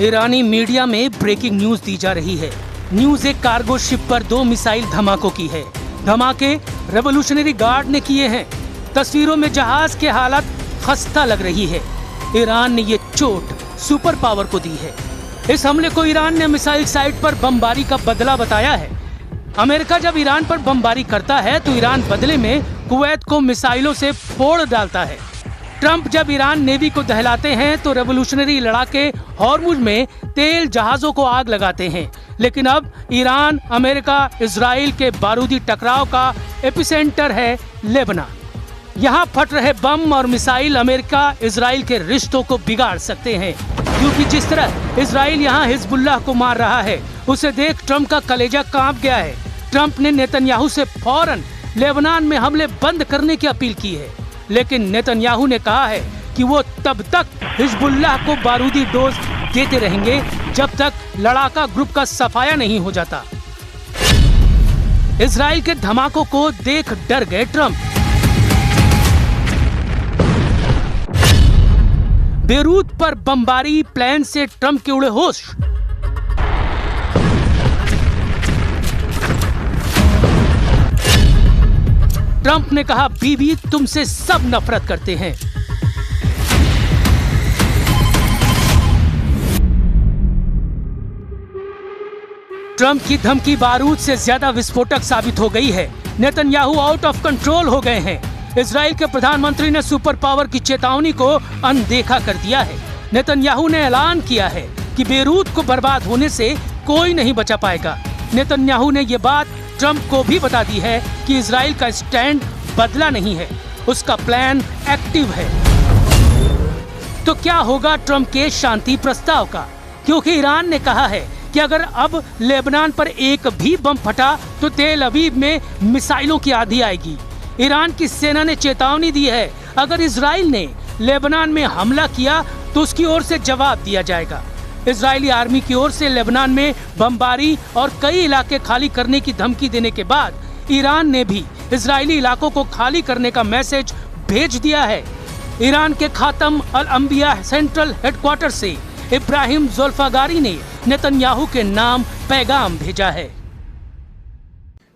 ईरानी media में breaking news दी जा रही है। न्यूज एक कार्गो शिप पर 2 मिसाइल धमाकों की है। धमाके रेवोल्यूशनरी गार्ड ने किए हैं। तस्वीरों में जहाज की हालत खस्ता लग रही है। ईरान ने ये चोट सुपर पावर को दी है। इस हमले को ईरान ने मिसाइल साइट पर बमबारी का बदला बताया है। अमेरिका जब ईरान पर बमबारी करता है तो ईरान बदले में कुवैत को मिसाइलों से फोड़ डालता है। ट्रंप जब ईरान नेवी को दहलाते हैं तो रेवोल्यूशनरी लड़ाके हॉर्मुज में तेल जहाजों को आग लगाते हैं। लेकिन अब ईरान, अमेरिका, इजराइल के बारूदी टकराव का एपिसेंटर है लेबनान। यहाँ फट रहे बम और मिसाइल अमेरिका इजराइल के रिश्तों को बिगाड़ सकते हैं, क्योंकि जिस तरह इजराइल यहाँ हिजबुल्लाह को मार रहा है उसे देख ट्रंप का कलेजा कांप गया है। ट्रंप ने नेतन्याहू से फौरन लेबनान में हमले बंद करने की अपील की है, लेकिन नेतन्याहू ने कहा है कि वो तब तक हिजबुल्लाह को बारूदी डोज देते रहेंगे जब तक लड़ाका ग्रुप का सफाया नहीं हो जाता। इजराइल के धमाकों को देख डर गए ट्रंप। बेरूत पर बमबारी प्लेन से ट्रंप के उड़े होश। ट्रंप ने कहा, बीबी तुमसे सब नफरत करते हैं। ट्रंप की धमकी बारूद से ज्यादा विस्फोटक साबित हो गई है। नेतन्याहू आउट ऑफ कंट्रोल हो गए हैं। इजराइल के प्रधानमंत्री ने सुपर पावर की चेतावनी को अनदेखा कर दिया है। नेतन्याहू ने ऐलान किया है कि बेरूत को बर्बाद होने से कोई नहीं बचा पाएगा। नेतन्याहू ने ये बात ट्रंप को भी बता दी है कि इजराइल का स्टैंड बदला नहीं है, उसका प्लान एक्टिव है। तो क्या होगा ट्रंप के शांति प्रस्ताव का? क्योंकि ईरान ने कहा है कि अगर अब लेबनान पर एक भी बम फटा तो तेल अवीव में मिसाइलों की आंधी आएगी। ईरान की सेना ने चेतावनी दी है, अगर इजराइल ने लेबनान में हमला किया तो उसकी ओर से जवाब दिया जाएगा। इजरायली आर्मी की ओर से लेबनान में बमबारी और कई इलाके खाली करने की धमकी देने के बाद ईरान ने भी इजरायली इलाकों को खाली करने का मैसेज भेज दिया है। ईरान के खातम अल अंबिया सेंट्रल हेडक्वार्टर से इब्राहिम ज़ुल्फ़ागारी ने नेतन्याहू के नाम पैगाम भेजा है।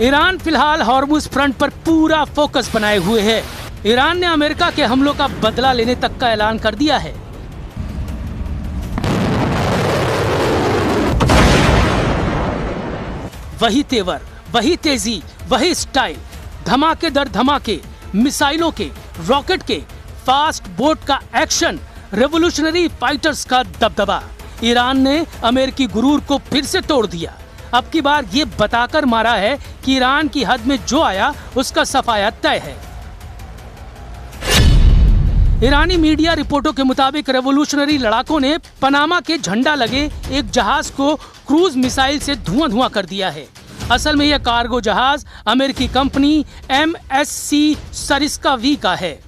ईरान फिलहाल हॉर्मुज फ्रंट पर पूरा फोकस बनाए हुए है। ईरान ने अमेरिका के हमलों का बदला लेने तक का ऐलान कर दिया है। वही तेवर, वही तेजी, वही स्टाइल, धमाके दर धमाके, मिसाइलों के, रॉकेट के, फास्ट बोट का एक्शन, रेवोल्यूशनरी फाइटर्स का दबदबा। ईरान ने अमेरिकी गुरूर को फिर से तोड़ दिया। अब की बार ये बताकर मारा है कि ईरान की हद में जो आया उसका सफाया तय है। ईरानी मीडिया रिपोर्टों के मुताबिक रेवोल्यूशनरी लड़ाकों ने पनामा के झंडा लगे एक जहाज को क्रूज मिसाइल से धुआं कर दिया है। असल में यह कार्गो जहाज अमेरिकी कंपनी MSC सरिस्का V का है,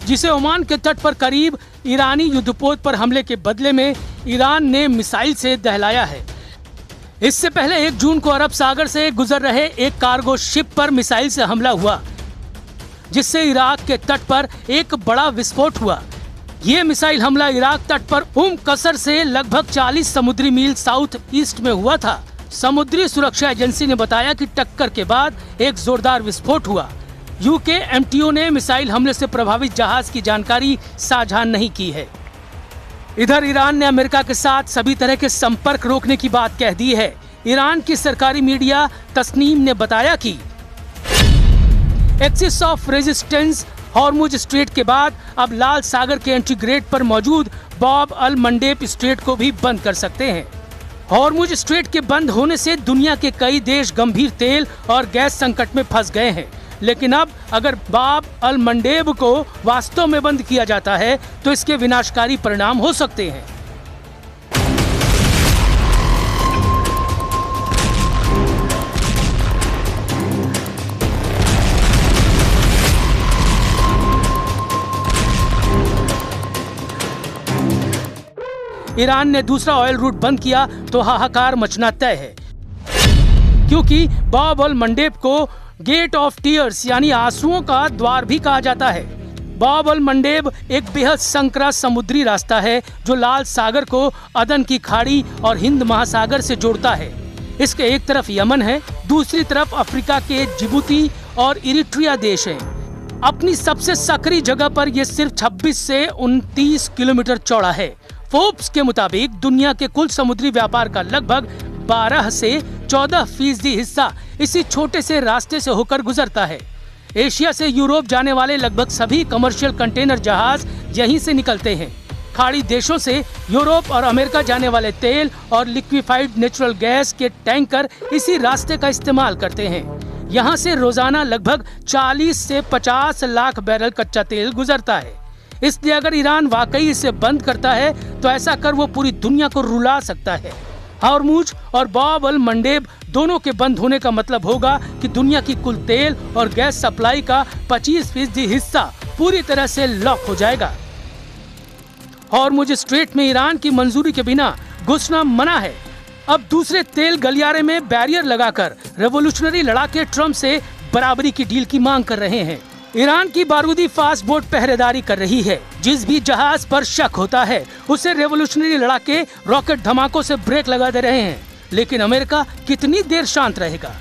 जिसे ओमान के तट पर करीब ईरानी युद्धपोत पर हमले के बदले में ईरान ने मिसाइल से दहलाया है। इससे पहले 1 जून को अरब सागर से गुजर रहे एक कार्गो शिप पर मिसाइल से हमला हुआ, जिससे इराक के तट पर एक बड़ा विस्फोट हुआ। ये मिसाइल हमला इराक तट पर कसर से लगभग 40 समुद्री मील साउथ ईस्ट में हुआ था। समुद्री सुरक्षा एजेंसी ने बताया कि टक्कर के बाद एक जोरदार विस्फोट हुआ। यूके MTO ने मिसाइल हमले से प्रभावित जहाज की जानकारी साझा नहीं की है। इधर ईरान ने अमेरिका के साथ सभी तरह के संपर्क रोकने की बात कह दी है। ईरान की सरकारी मीडिया तस्नीम ने बताया कि axis of resistance Hormuz strait के बाद अब लाल सागर के एंट्री गेट पर मौजूद बाब अल मंडेब स्ट्रेट को भी बंद कर सकते हैं। हॉर्मुज स्ट्रेट के बंद होने से दुनिया के कई देश गंभीर तेल और गैस संकट में फंस गए हैं। लेकिन अब अगर बाब अल मंडेब को वास्तव में बंद किया जाता है तो इसके विनाशकारी परिणाम हो सकते हैं। ईरान ने दूसरा ऑयल रूट बंद किया तो हाहाकार मचना तय है, क्योंकि बाब अल मंडेब को गेट ऑफ टीयर्स यानी आंसुओं का द्वार भी कहा जाता है। बाब अल मंडेब एक बेहद संकरा समुद्री रास्ता है जो लाल सागर को अदन की खाड़ी और हिंद महासागर से जोड़ता है। इसके एक तरफ यमन है, दूसरी तरफ अफ्रीका के जिबूती और इरिट्रिया देश हैं। अपनी सबसे सकरी जगह पर यह सिर्फ 26 से 29 किलोमीटर चौड़ा है। फोर्ब्स के मुताबिक दुनिया के कुल समुद्री व्यापार का लगभग 12 से 14% हिस्सा इसी छोटे से रास्ते से होकर गुजरता है। एशिया से यूरोप जाने वाले लगभग सभी कमर्शियल कंटेनर जहाज यहीं से निकलते हैं। खाड़ी देशों से यूरोप और अमेरिका जाने वाले तेल और लिक्विफाइड नेचुरल गैस के टैंकर इसी रास्ते का इस्तेमाल करते हैं। यहाँ से रोजाना लगभग 40 से 50 लाख बैरल कच्चा तेल गुजरता है। इसलिए अगर ईरान वाकई इसे बंद करता है तो ऐसा कर वो पूरी दुनिया को रुला सकता है। हॉर्मुज और बाब अल मंडेब दोनों के बंद होने का मतलब होगा कि दुनिया की कुल तेल और गैस सप्लाई का 25% हिस्सा पूरी तरह से लॉक हो जाएगा। हॉर्मुज स्ट्रेट में ईरान की मंजूरी के बिना घुसना मना है। अब दूसरे तेल गलियारे में बैरियर लगाकर रेवोल्यूशनरी लड़ाके ट्रम्प से बराबरी की डील की मांग कर रहे हैं। ईरान की बारूदी फास्ट बोट पहरेदारी कर रही है। जिस भी जहाज पर शक होता है उसे रेवोल्यूशनरी लड़ाके रॉकेट धमाकों से ब्रेक लगा दे रहे हैं। लेकिन अमेरिका कितनी देर शांत रहेगा?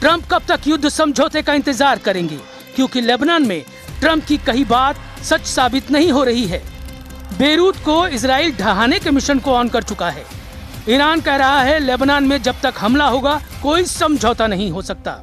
ट्रम्प कब तक युद्ध समझौते का इंतजार करेंगे? क्योंकि लेबनान में ट्रम्प की कही बात सच साबित नहीं हो रही है। बेरूत को इजराइल ढहाने के मिशन को ऑन कर चुका है। ईरान कह रहा है लेबनान में जब तक हमला होगा कोई समझौता नहीं हो सकता।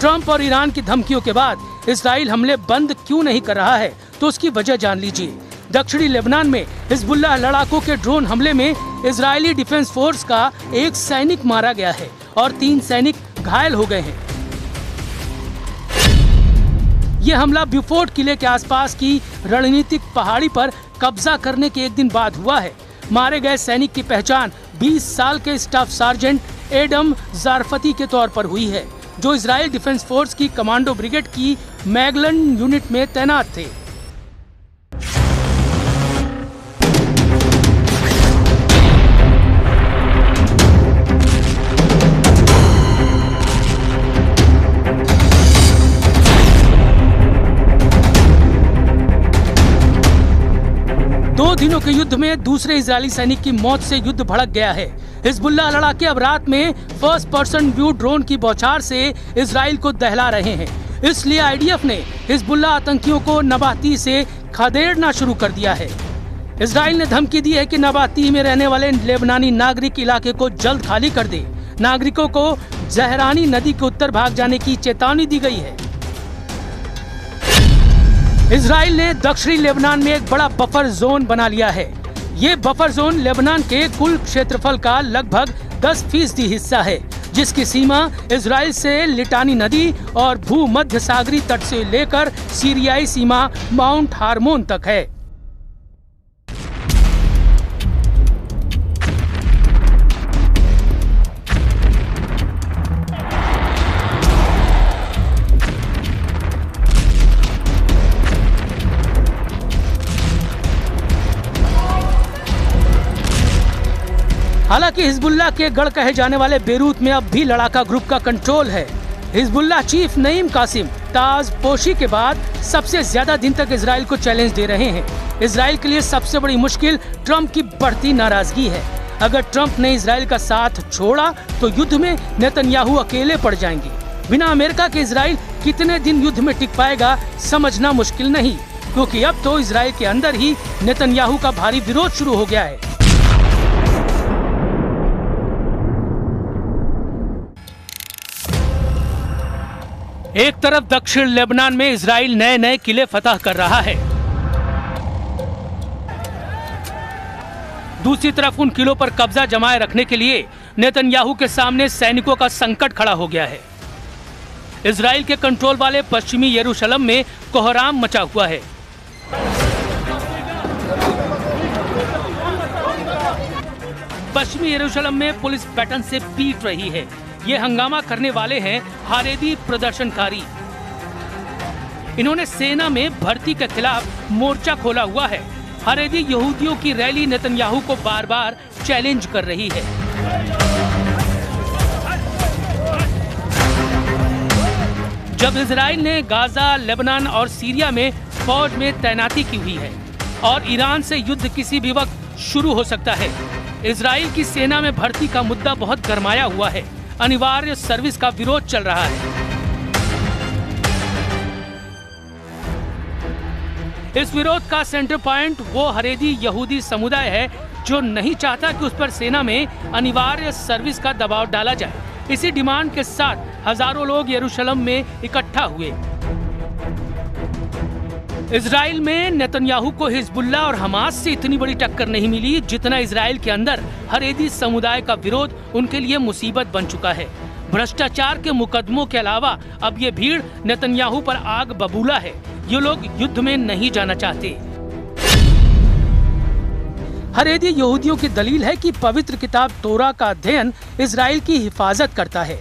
ट्रम्प और ईरान की धमकियों के बाद इजराइल हमले बंद क्यों नहीं कर रहा है तो उसकी वजह जान लीजिए। दक्षिणी लेबनान में हिजबुल्लाह लड़ाकों के ड्रोन हमले में इजरायली डिफेंस फोर्स का एक सैनिक मारा गया है और 3 सैनिक घायल हो गए हैं। ये हमला ब्यूफोर्ट किले के आसपास की रणनीतिक पहाड़ी पर कब्जा करने के एक दिन बाद हुआ है। मारे गए सैनिक की पहचान 20 साल के स्टाफ सार्जेंट एडम जारफती के तौर पर हुई है, जो इजराइल डिफेंस फोर्स की कमांडो ब्रिगेड की मैगलन यूनिट में तैनात थे। दो दिनों के युद्ध में दूसरे इजरायली सैनिक की मौत से युद्ध भड़क गया है। हिजबुल्लाह लड़ाके अब रात में फर्स्ट पर्सन व्यू ड्रोन की बौछार से इजराइल को दहला रहे हैं। इसलिए आईडीएफ ने हिजबुल्लाह आतंकियों को नबाती से खदेड़ना शुरू कर दिया है। इजराइल ने धमकी दी है कि नबाती में रहने वाले लेबनानी नागरिक इलाके को जल्द खाली कर दे। नागरिकों को जहरानी नदी के उत्तर भाग जाने की चेतावनी दी गई है। इजराइल ने दक्षिणी लेबनान में एक बड़ा बफर जोन बना लिया है। ये बफर जोन लेबनान के कुल क्षेत्रफल का लगभग 10% हिस्सा है, जिसकी सीमा इजराइल से लिटानी नदी और भूमध्य सागरी तट से लेकर सीरियाई सीमा माउंट हार्मोन तक है। हालांकि हिजबुल्लाह के गढ़ कहे जाने वाले बेरूत में अब भी लड़ाका ग्रुप का कंट्रोल है। हिजबुल्लाह चीफ नईम कासिम ताज पोशी के बाद सबसे ज्यादा दिन तक इजराइल को चैलेंज दे रहे हैं। इजराइल के लिए सबसे बड़ी मुश्किल ट्रम्प की बढ़ती नाराजगी है। अगर ट्रम्प ने इजराइल का साथ छोड़ा तो युद्ध में नेतन्याहू अकेले पड़ जाएंगे। बिना अमेरिका के इजराइल कितने दिन युद्ध में टिक पाएगा समझना मुश्किल नहीं, क्योंकि अब तो इजराइल के अंदर ही नेतन्याहू का भारी विरोध शुरू हो गया है। एक तरफ दक्षिण लेबनान में इजराइल नए नए किले फतह कर रहा है। दूसरी तरफ उन किलों पर कब्जा जमाए रखने के लिए नेतन्याहू के सामने सैनिकों का संकट खड़ा हो गया है। इजराइल के कंट्रोल वाले पश्चिमी यरूशलेम में कोहराम मचा हुआ है। पश्चिमी यरूशलेम में पुलिस बैटन से पीट रही है। ये हंगामा करने वाले हैं हारेदी प्रदर्शनकारी। इन्होंने सेना में भर्ती के खिलाफ मोर्चा खोला हुआ है। हारेदी यहूदियों की रैली नेतन्याहू को बार बार चैलेंज कर रही है। जब इजराइल ने गाजा, लेबनान और सीरिया में फौज में तैनाती की हुई है और ईरान से युद्ध किसी भी वक्त शुरू हो सकता है। इजराइल की सेना में भर्ती का मुद्दा बहुत गरमाया हुआ है। अनिवार्य सर्विस का विरोध चल रहा है। इस विरोध का सेंटर पॉइंट वो हारेदी यहूदी समुदाय है जो नहीं चाहता कि उस पर सेना में अनिवार्य सर्विस का दबाव डाला जाए। इसी डिमांड के साथ हजारों लोग यरूशलेम में इकट्ठा हुए। इजराइल में नेतन्याहू को हिजबुल्लाह और हमास से इतनी बड़ी टक्कर नहीं मिली जितना इजराइल के अंदर हारेदी समुदाय का विरोध उनके लिए मुसीबत बन चुका है। भ्रष्टाचार के मुकदमों के अलावा अब ये भीड़ नेतन्याहू पर आग बबूला है। ये लोग युद्ध में नहीं जाना चाहते। हारेदी यहूदियों की दलील है कि पवित्र किताब तोरा का अध्ययन इजराइल की हिफाजत करता है।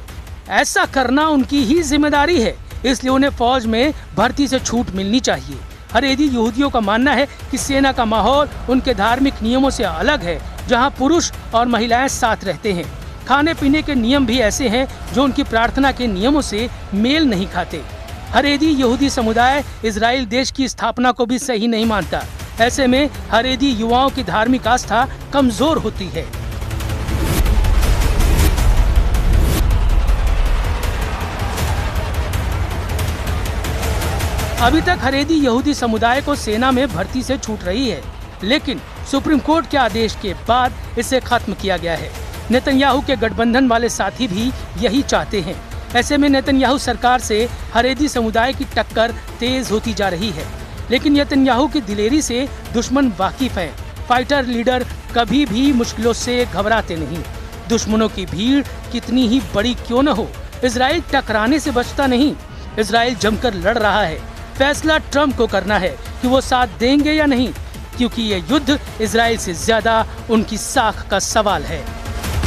ऐसा करना उनकी ही जिम्मेदारी है, इसलिए उन्हें फौज में भर्ती से छूट मिलनी चाहिए। हारेदी यहूदियों का मानना है कि सेना का माहौल उनके धार्मिक नियमों से अलग है, जहां पुरुष और महिलाएं साथ रहते हैं। खाने पीने के नियम भी ऐसे हैं जो उनकी प्रार्थना के नियमों से मेल नहीं खाते। हारेदी यहूदी समुदाय इजराइल देश की स्थापना को भी सही नहीं मानता। ऐसे में हारेदी युवाओं की धार्मिक आस्था कमजोर होती है। अभी तक हारेदी यहूदी समुदाय को सेना में भर्ती से छूट रही है, लेकिन सुप्रीम कोर्ट के आदेश के बाद इसे खत्म किया गया है। नेतन्याहू के गठबंधन वाले साथी भी यही चाहते हैं। ऐसे में नेतन्याहू सरकार से हारेदी समुदाय की टक्कर तेज होती जा रही है, लेकिन नेतन्याहू की दिलेरी से दुश्मन वाकिफ हैं। फाइटर लीडर कभी भी मुश्किलों से घबराते नहीं। दुश्मनों की भीड़ कितनी ही बड़ी क्यों न हो, इजराइल टकराने से बचता नहीं। इजराइल जमकर लड़ रहा है। फैसला ट्रम्प को करना है कि वो साथ देंगे या नहीं, क्योंकि ये युद्ध इजराइल से ज्यादा उनकी साख का सवाल है।